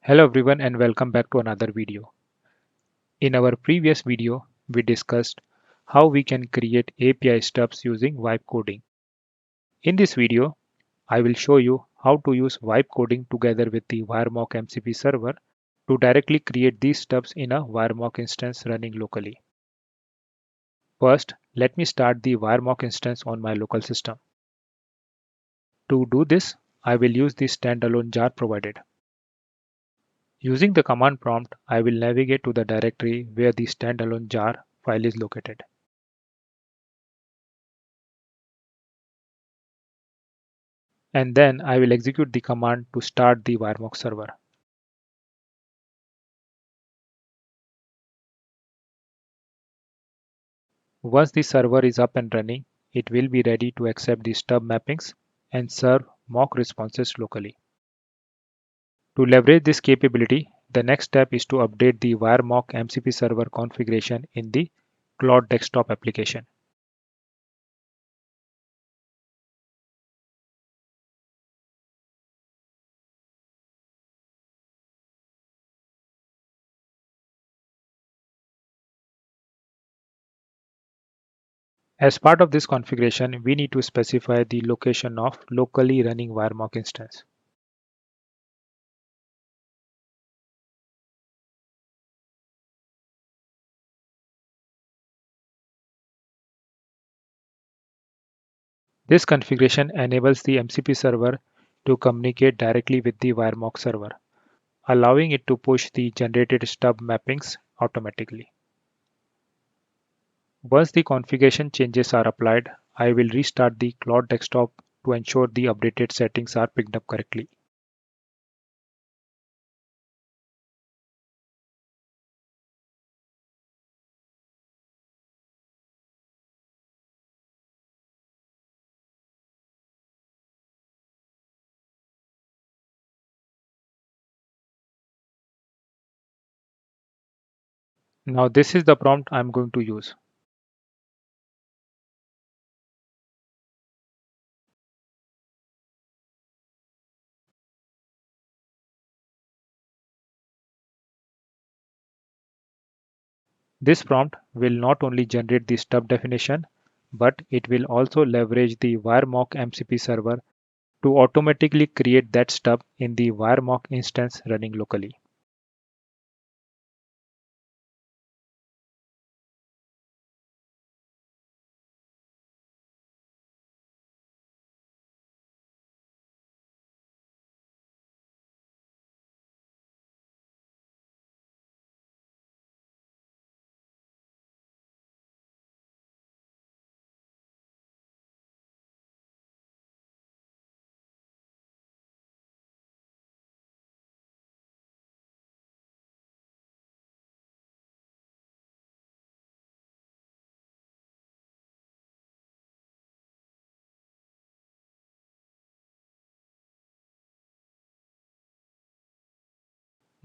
Hello everyone and welcome back to another video. In our previous video, we discussed how we can create API stubs using wipe coding. In this video, I will show you how to use wipe coding together with the WireMock MCP server to directly create these stubs in a WireMock instance running locally. First, let me start the WireMock instance on my local system. To do this, I will use the standalone jar provided. Using the command prompt, I will navigate to the directory where the standalone jar file is located. And then I will execute the command to start the WireMock server. Once the server is up and running, it will be ready to accept the stub mappings and serve mock responses locally. To leverage this capability, the next step is to update the WireMock MCP server configuration in the Cloud Desktop application. As part of this configuration, we need to specify the location of locally running WireMock instance. This configuration enables the MCP server to communicate directly with the WireMock server, allowing it to push the generated stub mappings automatically. Once the configuration changes are applied, I will restart the Cloud Desktop to ensure the updated settings are picked up correctly. Now this is the prompt I'm going to use. This prompt will not only generate the stub definition, but it will also leverage the WireMock MCP server to automatically create that stub in the WireMock instance running locally.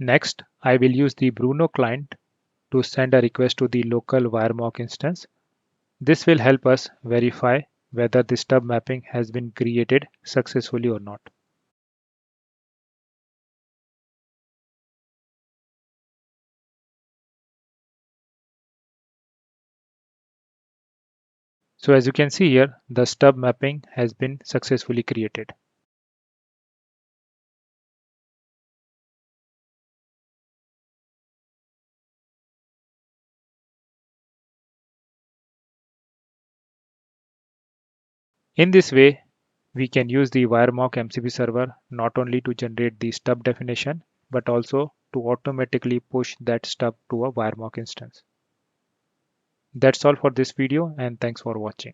Next, I will use the Bruno client to send a request to the local WireMock instance. This will help us verify whether the stub mapping has been created successfully or not. So as you can see here, the stub mapping has been successfully created. In this way, we can use the WireMock MCP server not only to generate the stub definition, but also to automatically push that stub to a WireMock instance. That's all for this video and thanks for watching.